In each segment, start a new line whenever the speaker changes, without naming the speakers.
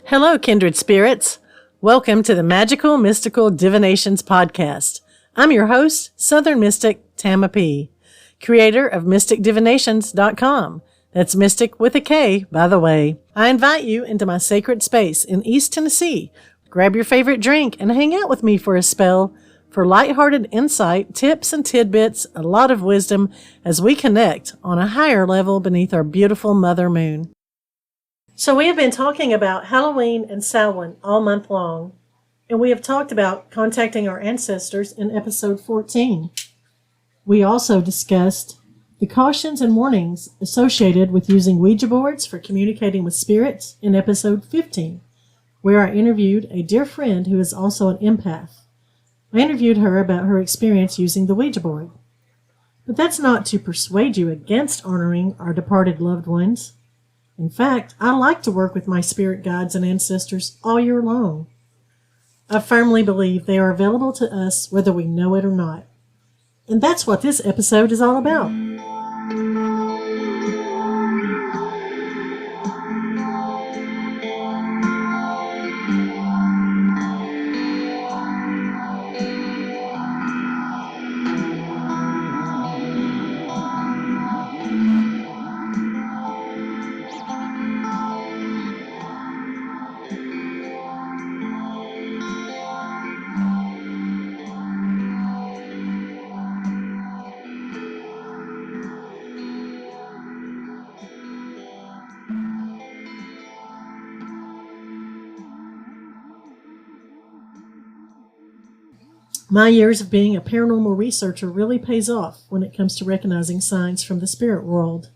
Hello, kindred spirits. Welcome to the Magical Mystical Divinations Podcast. I'm your host, Southern Mystic Tama P, creator of mysticdivinations.com. That's mystic with a K, by the way. I invite you into my sacred space in East Tennessee. Grab your favorite drink and hang out with me for a spell for lighthearted insight, tips and tidbits, a lot of wisdom as we connect on a higher level beneath our beautiful Mother Moon. So we have been talking about Halloween and Samhain all month long, and we have talked about contacting our ancestors in episode 14. We also discussed the cautions and warnings associated with using Ouija boards for communicating with spirits in episode 15, where I interviewed a dear friend who is also an empath. I interviewed her about her experience using the Ouija board. But that's not to persuade you against honoring our departed loved ones. In fact, I like to work with my spirit guides and ancestors all year long. I firmly believe they are available to us whether we know it or not. And that's what this episode is all about. My years of being a paranormal researcher really pays off when it comes to recognizing signs from the spirit world.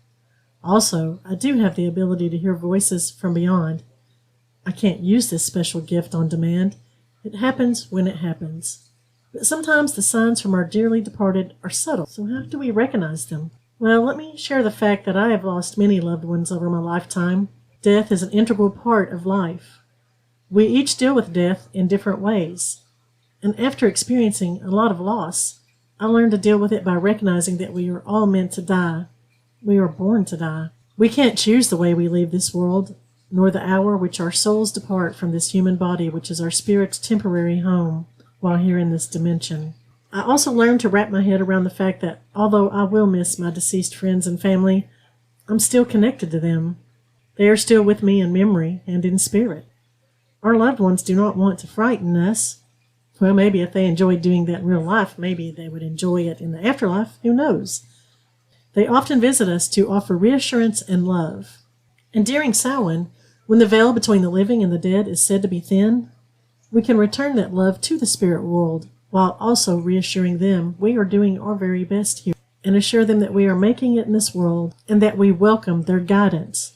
Also, I do have the ability to hear voices from beyond. I can't use this special gift on demand. It happens when it happens. But sometimes the signs from our dearly departed are subtle, so how do we recognize them? Well, let me share the fact that I have lost many loved ones over my lifetime. Death is an integral part of life. We each deal with death in different ways. And after experiencing a lot of loss, I learned to deal with it by recognizing that we are all meant to die. We are born to die. We can't choose the way we leave this world, nor the hour which our souls depart from this human body, which is our spirit's temporary home, while here in this dimension. I also learned to wrap my head around the fact that although I will miss my deceased friends and family, I'm still connected to them. They are still with me in memory and in spirit. Our loved ones do not want to frighten us. Well, maybe if they enjoyed doing that in real life, maybe they would enjoy it in the afterlife. Who knows? They often visit us to offer reassurance and love. And during Samhain, when the veil between the living and the dead is said to be thin, we can return that love to the spirit world while also reassuring them we are doing our very best here and assure them that we are making it in this world and that we welcome their guidance.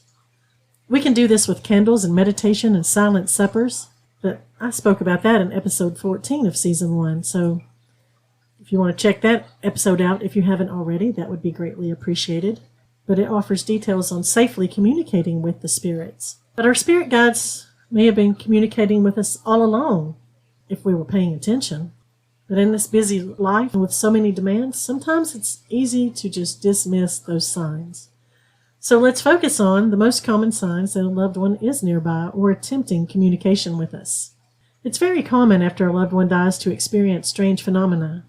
We can do this with candles and meditation and silent suppers. But I spoke about that in episode 14 of season 1, so if you want to check that episode out if you haven't already, that would be greatly appreciated. But it offers details on safely communicating with the spirits. But our spirit guides may have been communicating with us all along if we were paying attention. But in this busy life with so many demands, sometimes it's easy to just dismiss those signs. So let's focus on the most common signs that a loved one is nearby or attempting communication with us. It's very common after a loved one dies to experience strange phenomena.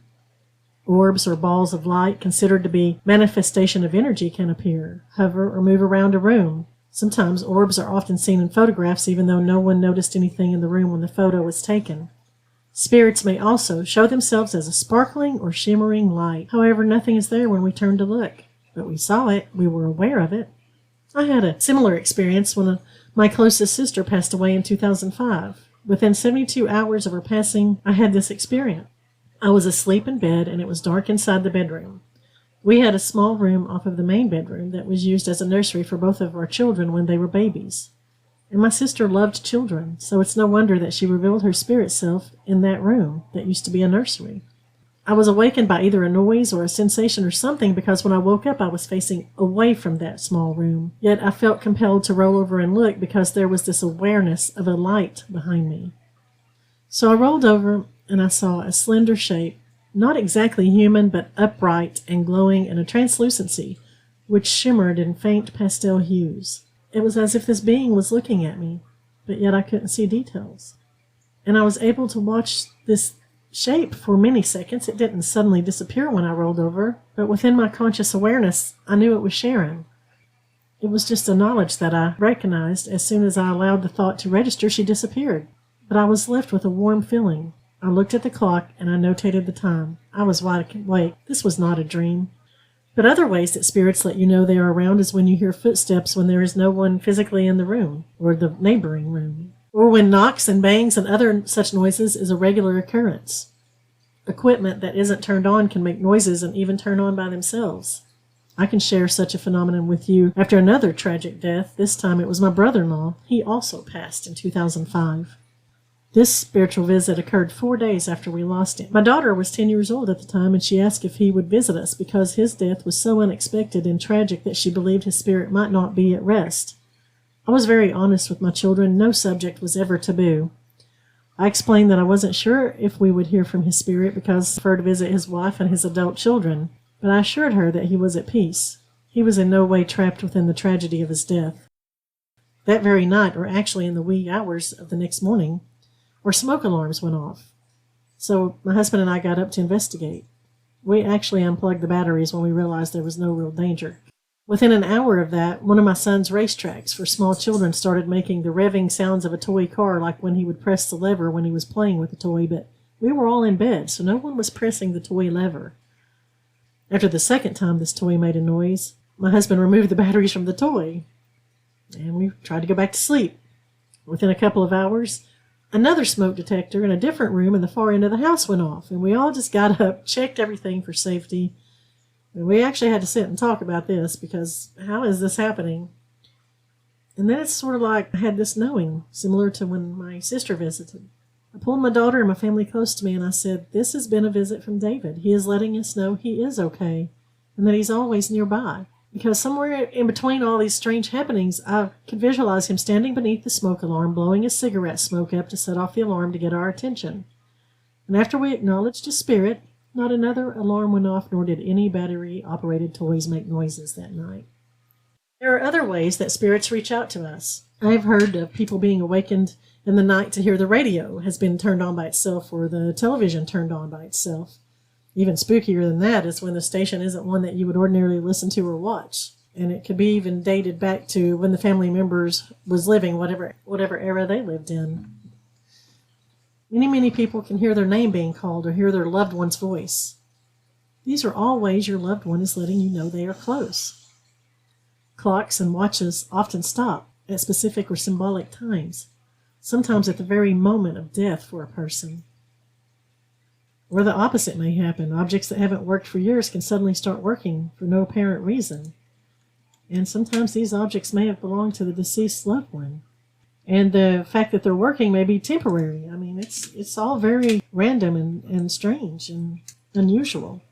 Orbs or balls of light considered to be manifestation of energy can appear, hover, or move around a room. Sometimes orbs are often seen in photographs even though no one noticed anything in the room when the photo was taken. Spirits may also show themselves as a sparkling or shimmering light. However, nothing is there when we turn to look. But we saw it, we were aware of it. I had a similar experience when my closest sister passed away in 2005. Within 72 hours of her passing, I had this experience. I was asleep in bed and it was dark inside the bedroom. We had a small room off of the main bedroom that was used as a nursery for both of our children when they were babies. And my sister loved children, so it's no wonder that she revealed her spirit self in that room that used to be a nursery. I was awakened by either a noise or a sensation or something because when I woke up I was facing away from that small room. Yet I felt compelled to roll over and look because there was this awareness of a light behind me. So I rolled over and I saw a slender shape, not exactly human but upright and glowing in a translucency, which shimmered in faint pastel hues. It was as if this being was looking at me. but yet I couldn't see details. And I was able to watch this shape for many seconds. It didn't suddenly disappear when I rolled over, but within my conscious awareness, I knew it was Sharon. It was just a knowledge that I recognized. As soon as I allowed the thought to register, she disappeared. But I was left with a warm feeling. I looked at the clock and I notated the time. I was wide awake. This was not a dream. But other ways that spirits let you know they are around is when you hear footsteps when there is no one physically in the room or the neighboring room, or when knocks and bangs and other such noises is a regular occurrence. Equipment that isn't turned on can make noises and even turn on by themselves. I can share such a phenomenon with you after another tragic death. This time it was my brother-in-law. He also passed in 2005. This spiritual visit occurred 4 days after we lost him. My daughter was 10 years old at the time, and she asked if he would visit us because his death was so unexpected and tragic that she believed his spirit might not be at rest. I was very honest with my children. No subject was ever taboo. I explained that I wasn't sure if we would hear from his spirit because he preferred to visit his wife and his adult children, but I assured her that he was at peace. He was in no way trapped within the tragedy of his death. That very night, or actually in the wee hours of the next morning, our smoke alarms went off. So my husband and I got up to investigate. We actually unplugged the batteries when we realized there was no real danger. Within an hour of that, one of my son's racetracks for small children started making the revving sounds of a toy car, like when he would press the lever when he was playing with the toy, but we were all in bed, so no one was pressing the toy lever. After the second time this toy made a noise, my husband removed the batteries from the toy, and we tried to go back to sleep. Within a couple of hours, another smoke detector in a different room in the far end of the house went off, and we all just got up, checked everything for safety. And we actually had to sit and talk about this because how is this happening? And then it's sort of like I had this knowing, similar to when my sister visited. I pulled my daughter and my family close to me and I said, "This has been a visit from David. He is letting us know he is okay and that he's always nearby." Because somewhere in between all these strange happenings, I could visualize him standing beneath the smoke alarm, blowing his cigarette smoke up to set off the alarm to get our attention. And after we acknowledged his spirit, not another alarm went off, nor did any battery-operated toys make noises that night. There are other ways that spirits reach out to us. I've heard of people being awakened in the night to hear the radio has been turned on by itself or the television turned on by itself. Even spookier than that is when the station isn't one that you would ordinarily listen to or watch. And it could be even dated back to when the family members was living, whatever era they lived in. Many people can hear their name being called or hear their loved one's voice. These are all ways your loved one is letting you know they are close. Clocks and watches often stop at specific or symbolic times, sometimes at the very moment of death for a person. Or the opposite may happen. Objects that haven't worked for years can suddenly start working for no apparent reason. And sometimes these objects may have belonged to the deceased loved one. And the fact that they're working may be temporary. I mean, it's all very random and strange and unusual.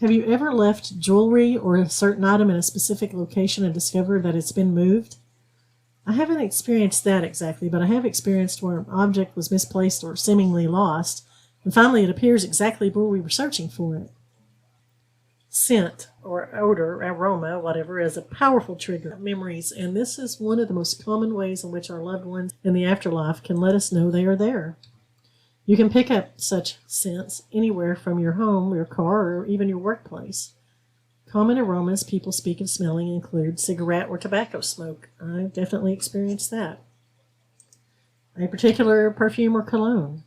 Have you ever left jewelry or a certain item in a specific location and discovered that it's been moved? I haven't experienced that exactly, but I have experienced where an object was misplaced or seemingly lost, and finally it appears exactly where we were searching for it. Scent or odor, aroma, whatever, is a powerful trigger of memories, and this is one of the most common ways in which our loved ones in the afterlife can let us know they are there. You can pick up such scents anywhere from your home, your car, or even your workplace. Common aromas people speak of smelling include cigarette or tobacco smoke. I've definitely experienced that. A particular perfume or cologne.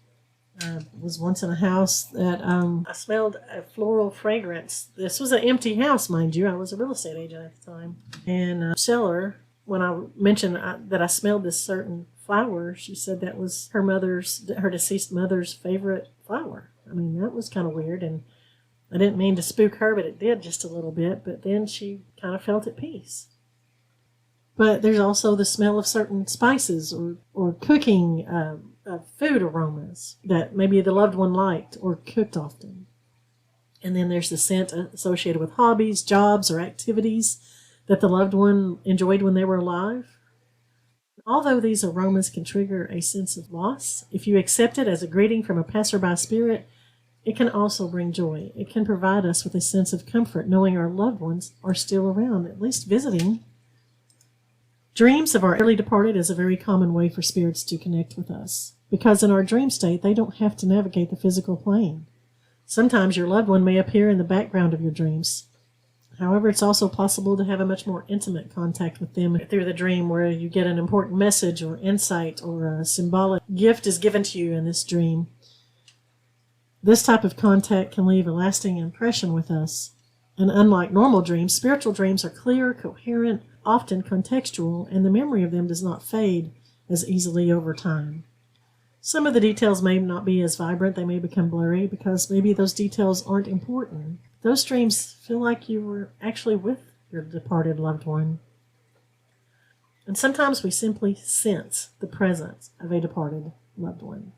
I was once in a house that I smelled a floral fragrance. This was an empty house, mind you. I was a real estate agent at the time. And the seller, when I mentioned that I smelled this certain flower, she said that was her deceased mother's favorite flower. I mean, that was kind of weird, and I didn't mean to spook her, but it did just a little bit. But then she kind of felt at peace. But there's also the smell of certain spices or cooking food aromas that maybe the loved one liked or cooked often. And then there's the scent associated with hobbies, jobs, or activities that the loved one enjoyed when they were alive. Although these aromas can trigger a sense of loss, if you accept it as a greeting from a passerby spirit, it can also bring joy. It can provide us with a sense of comfort knowing our loved ones are still around, at least visiting. Dreams of our early departed is a very common way for spirits to connect with us, because in our dream state, they don't have to navigate the physical plane. Sometimes your loved one may appear in the background of your dreams. However, it's also possible to have a much more intimate contact with them through the dream, where you get an important message or insight or a symbolic gift is given to you in this dream. This type of contact can leave a lasting impression with us. And unlike normal dreams, spiritual dreams are clear, coherent, often contextual, and the memory of them does not fade as easily over time. Some of the details may not be as vibrant, they may become blurry because maybe those details aren't important. Those dreams feel like you were actually with your departed loved one. And sometimes we simply sense the presence of a departed loved one.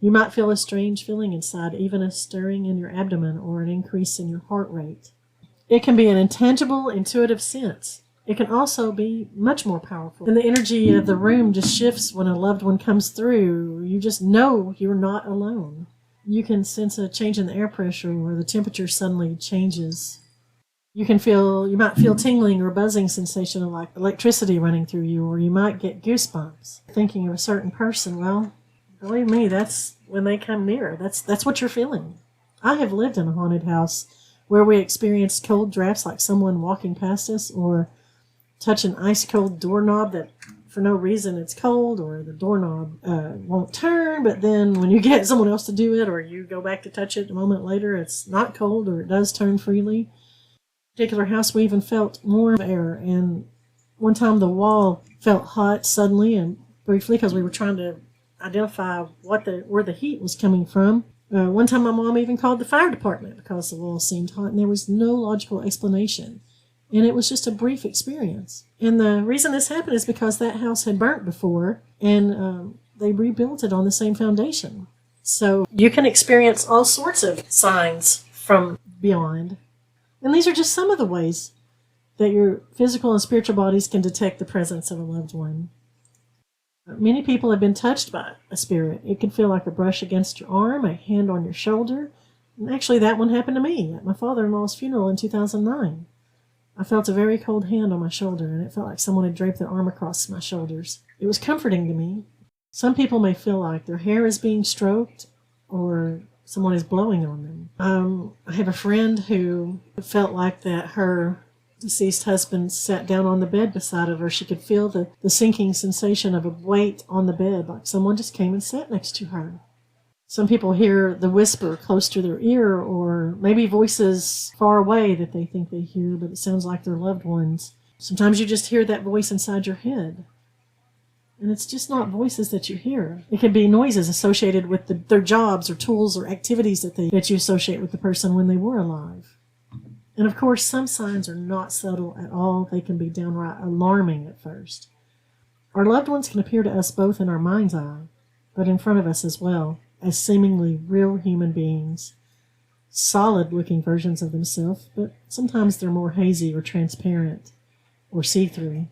You might feel a strange feeling inside, even a stirring in your abdomen or an increase in your heart rate. It can be an intangible, intuitive sense. It can also be much more powerful. And the energy of the room just shifts when a loved one comes through. You just know you're not alone. You can sense a change in the air pressure or the temperature suddenly changes. You might feel tingling or buzzing sensation of like electricity running through you, or you might get goosebumps thinking of a certain person. Well, believe me, that's when they come near. That's what you're feeling. I have lived in a haunted house where we experienced cold drafts like someone walking past us, or touch an ice cold doorknob that for no reason it's cold, or the doorknob won't turn, but then when you get someone else to do it or you go back to touch it a moment later, it's not cold or it does turn freely. In a particular house, we even felt warm air, and one time the wall felt hot suddenly and briefly because we were trying to identify where the heat was coming from. One time my mom even called the fire department because the wall seemed hot, and there was no logical explanation. And it was just a brief experience. And the reason this happened is because that house had burnt before, and they rebuilt it on the same foundation. So you can experience all sorts of signs from beyond. And these are just some of the ways that your physical and spiritual bodies can detect the presence of a loved one. Many people have been touched by a spirit. It can feel like a brush against your arm, a hand on your shoulder. And actually, that one happened to me at my father-in-law's funeral in 2009. I felt a very cold hand on my shoulder, and it felt like someone had draped their arm across my shoulders. It was comforting to me. Some people may feel like their hair is being stroked or someone is blowing on them. I have a friend who felt like that her deceased husband sat down on the bed beside of her. She could feel the sinking sensation of a weight on the bed, like someone just came and sat next to her. Some people hear the whisper close to their ear, or maybe voices far away that they think they hear, but it sounds like their loved ones. Sometimes you just hear that voice inside your head. And it's just not voices that you hear. It can be noises associated with their jobs or tools or activities that you associate with the person when they were alive. And of course, some signs are not subtle at all. They can be downright alarming at first. Our loved ones can appear to us both in our mind's eye, but in front of us as well, as seemingly real human beings. Solid-looking versions of themselves, but sometimes they're more hazy or transparent or see-through.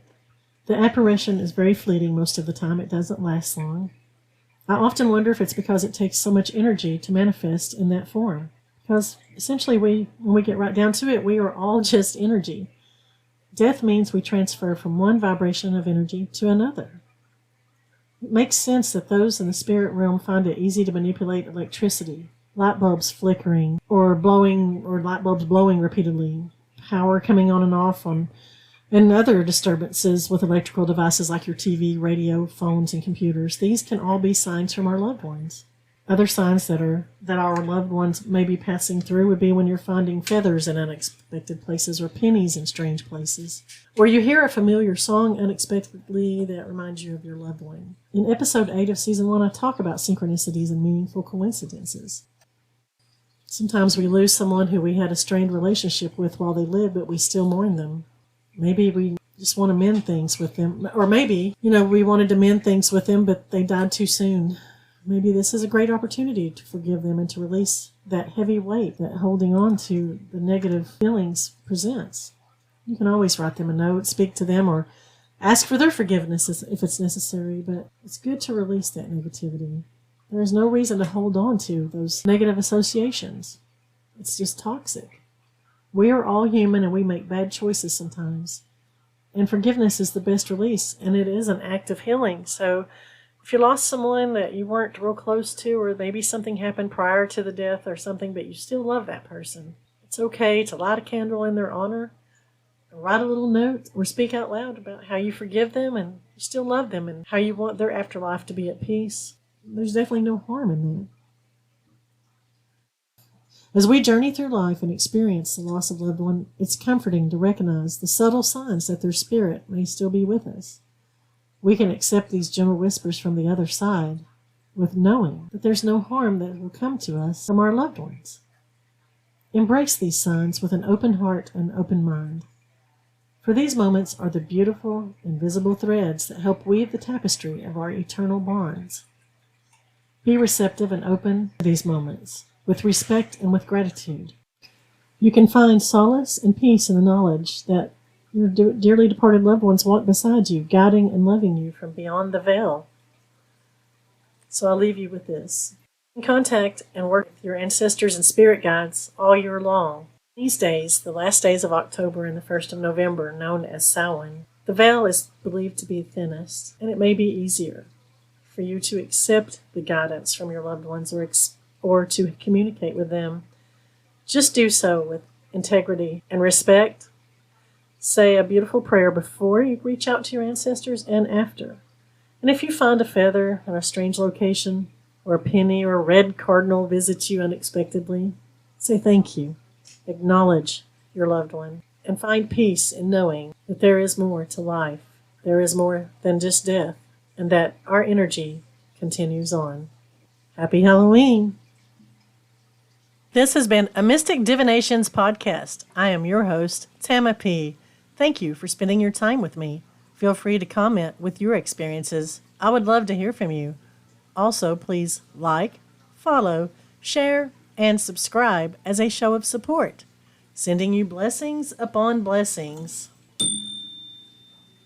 The apparition is very fleeting most of the time. It doesn't last long. I often wonder if it's because it takes so much energy to manifest in that form. Because essentially, when we get right down to it, we are all just energy. Death means we transfer from one vibration of energy to another. It makes sense that those in the spirit realm find it easy to manipulate electricity, light bulbs flickering, or light bulbs blowing repeatedly, power coming on and off, and other disturbances with electrical devices like your TV, radio, phones, and computers. These can all be signs from our loved ones. Other signs that our loved ones may be passing through would be when you're finding feathers in unexpected places or pennies in strange places. Or you hear a familiar song unexpectedly that reminds you of your loved one. In episode 8 of season 1, I talk about synchronicities and meaningful coincidences. Sometimes we lose someone who we had a strained relationship with while they lived, but we still mourn them. Maybe we just want to mend things with them. Or maybe, we wanted to mend things with them, but they died too soon. Maybe this is a great opportunity to forgive them and to release that heavy weight that holding on to the negative feelings presents. You can always write them a note, speak to them, or ask for their forgiveness if it's necessary, but it's good to release that negativity. There is no reason to hold on to those negative associations. It's just toxic. We are all human and we make bad choices sometimes. And forgiveness is the best release, and it is an act of healing. So if you lost someone that you weren't real close to, or maybe something happened prior to the death or something, but you still love that person, it's okay to light a candle in their honor, write a little note, or speak out loud about how you forgive them and you still love them and how you want their afterlife to be at peace. There's definitely no harm in that. As we journey through life and experience the loss of a loved one, it's comforting to recognize the subtle signs that their spirit may still be with us. We can accept these gentle whispers from the other side with knowing that there's no harm that will come to us from our loved ones. Embrace these signs with an open heart and open mind. For these moments are the beautiful, invisible threads that help weave the tapestry of our eternal bonds. Be receptive and open to these moments, with respect and with gratitude. You can find solace and peace in the knowledge that your dearly departed loved ones walk beside you, guiding and loving you from beyond the veil. So I'll leave you with this. Contact and work with your ancestors and spirit guides all year long. These days, the last days of October and the 1st of November, known as Samhain, the veil is believed to be thinnest, and it may be easier for you to accept the guidance from your loved ones or to communicate with them. Just do so with integrity and respect. Say a beautiful prayer before you reach out to your ancestors and after. And if you find a feather in a strange location, or a penny or a red cardinal visits you unexpectedly, say thank you. Acknowledge your loved one and find peace in knowing that there is more to life. There is more than just death, and that our energy continues on. Happy Halloween! This has been a Mystic Divinations podcast. I am your host, Tama P. Thank you for spending your time with me. Feel free to comment with your experiences. I would love to hear from you. Also, please like, follow, share, and subscribe as a show of support. Sending you blessings upon blessings.